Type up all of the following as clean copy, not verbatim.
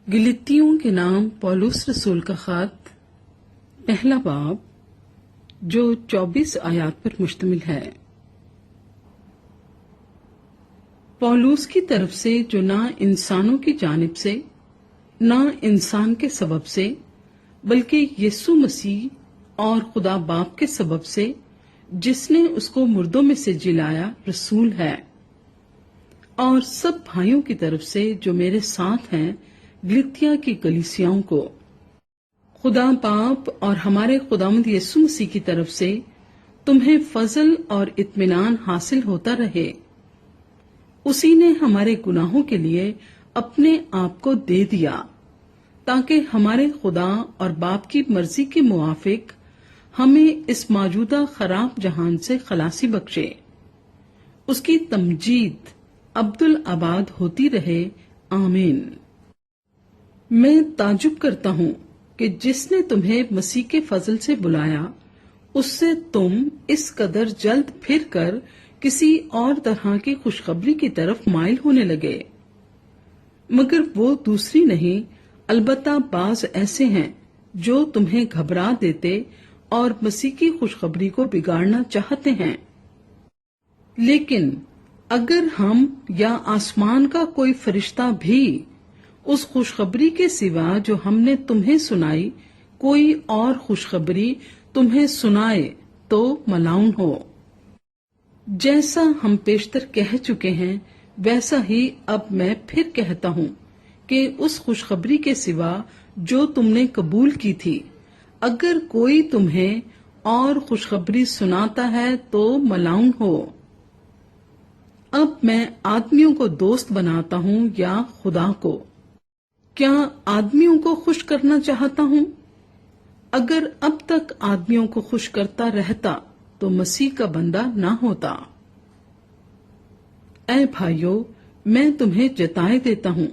گلتیوں کے نام پولس رسول کا خط، پہلا باب، جو 24 آیات پر مشتمل ہے۔ پولس کی طرف سے، جو نہ انسانوں کی جانب سے، نہ انسان کے سبب سے، بلکہ یسوع مسیح اور خدا باپ کے سبب سے، جس نے اس کو مردوں میں سے جلایا، رسول ہے، اور سب بھائیوں کی طرف سے جو میرے ساتھ ہیں، گلتیا کی کلیسیاؤں کو، خدا باپ اور ہمارے خداوند یسوع مسیح کی طرف سے تمہیں فضل اور اطمینان حاصل ہوتا رہے۔ اسی نے ہمارے گناہوں کے لیے اپنے آپ کو دے دیا، تاکہ ہمارے خدا اور باپ کی مرضی کے موافق ہمیں اس موجودہ خراب جہان سے خلاصی بخشے۔ اس کی تمجید ابدالآباد ہوتی رہے، آمین۔ میں تعجب کرتا ہوں کہ جس نے تمہیں مسیح کے فضل سے بلایا، اس سے تم اس قدر جلد پھر کر کسی اور طرح کی خوشخبری کی طرف مائل ہونے لگے۔ مگر وہ دوسری نہیں، البتہ بعض ایسے ہیں جو تمہیں گھبرا دیتے اور مسیح کی خوشخبری کو بگاڑنا چاہتے ہیں۔ لیکن اگر ہم یا آسمان کا کوئی فرشتہ بھی اس خوشخبری کے سوا جو ہم نے تمہیں سنائی کوئی اور خوشخبری تمہیں سنائے تو ملعون ہو۔ جیسا ہم پیشتر کہہ چکے ہیں، ویسا ہی اب میں پھر کہتا ہوں کہ اس خوشخبری کے سوا جو تم نے قبول کی تھی، اگر کوئی تمہیں اور خوشخبری سناتا ہے تو ملعون ہو۔ اب میں آدمیوں کو دوست بناتا ہوں یا خدا کو؟ کیا آدمیوں کو خوش کرنا چاہتا ہوں؟ اگر اب تک آدمیوں کو خوش کرتا رہتا تو مسیح کا بندہ نہ ہوتا۔ اے بھائیو، میں تمہیں جتائے دیتا ہوں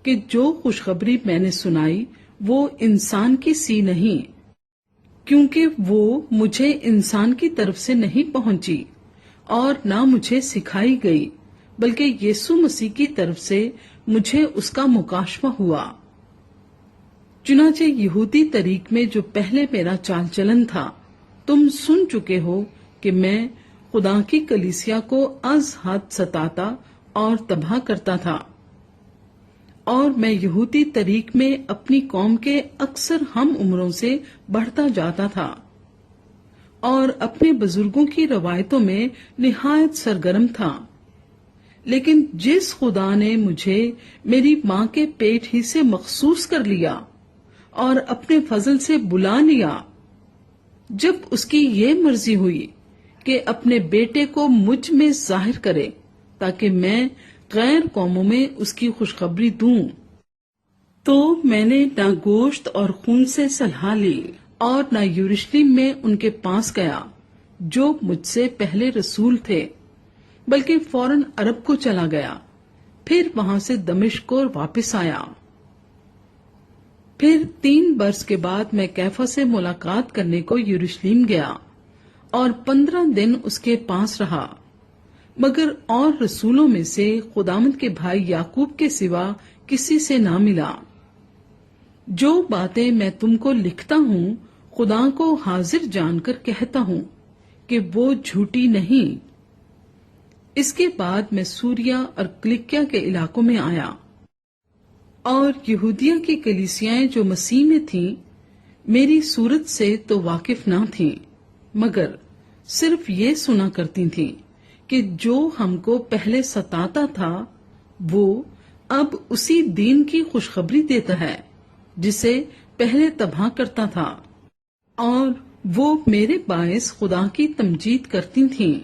کہ جو خوشخبری میں نے سنائی وہ انسان کی سی نہیں، کیونکہ وہ مجھے انسان کی طرف سے نہیں پہنچی اور نہ مجھے سکھائی گئی، بلکہ یسوع مسیح کی طرف سے مجھے اس کا مکاشفہ ہوا۔ چنانچہ یہودی طریق میں جو پہلے میرا چال چلن تھا، تم سن چکے ہو کہ میں خدا کی کلیسیا کو از حد ستاتا اور تباہ کرتا تھا، اور میں یہودی طریق میں اپنی قوم کے اکثر ہم عمروں سے بڑھتا جاتا تھا، اور اپنے بزرگوں کی روایتوں میں نہایت سرگرم تھا۔ لیکن جس خدا نے مجھے میری ماں کے پیٹ ہی سے مخصوص کر لیا اور اپنے فضل سے بلا لیا، جب اس کی یہ مرضی ہوئی کہ اپنے بیٹے کو مجھ میں ظاہر کرے تاکہ میں غیر قوموں میں اس کی خوشخبری دوں، تو میں نے نہ گوشت اور خون سے صلح لی اور نہ یروشلم میں ان کے پاس گیا جو مجھ سے پہلے رسول تھے، بلکہ فوراً عرب کو چلا گیا، پھر وہاں سے دمشق کو واپس آیا۔ پھر 3 برس کے بعد میں کیفا سے ملاقات کرنے کو یروشلم گیا اور 15 دن اس کے پاس رہا، مگر اور رسولوں میں سے خداوند کے بھائی یعقوب کے سوا کسی سے نہ ملا۔ جو باتیں میں تم کو لکھتا ہوں، خدا کو حاضر جان کر کہتا ہوں کہ وہ جھوٹی نہیں۔ اس کے بعد میں سوریا اور کلکیا کے علاقوں میں آیا، اور یہودیہ کی کلیسیائیں جو مسیح میں تھیں میری صورت سے تو واقف نہ تھیں، مگر صرف یہ سنا کرتی تھیں کہ جو ہم کو پہلے ستاتا تھا وہ اب اسی دین کی خوشخبری دیتا ہے جسے پہلے تباہ کرتا تھا، اور وہ میرے باعث خدا کی تمجید کرتی تھیں۔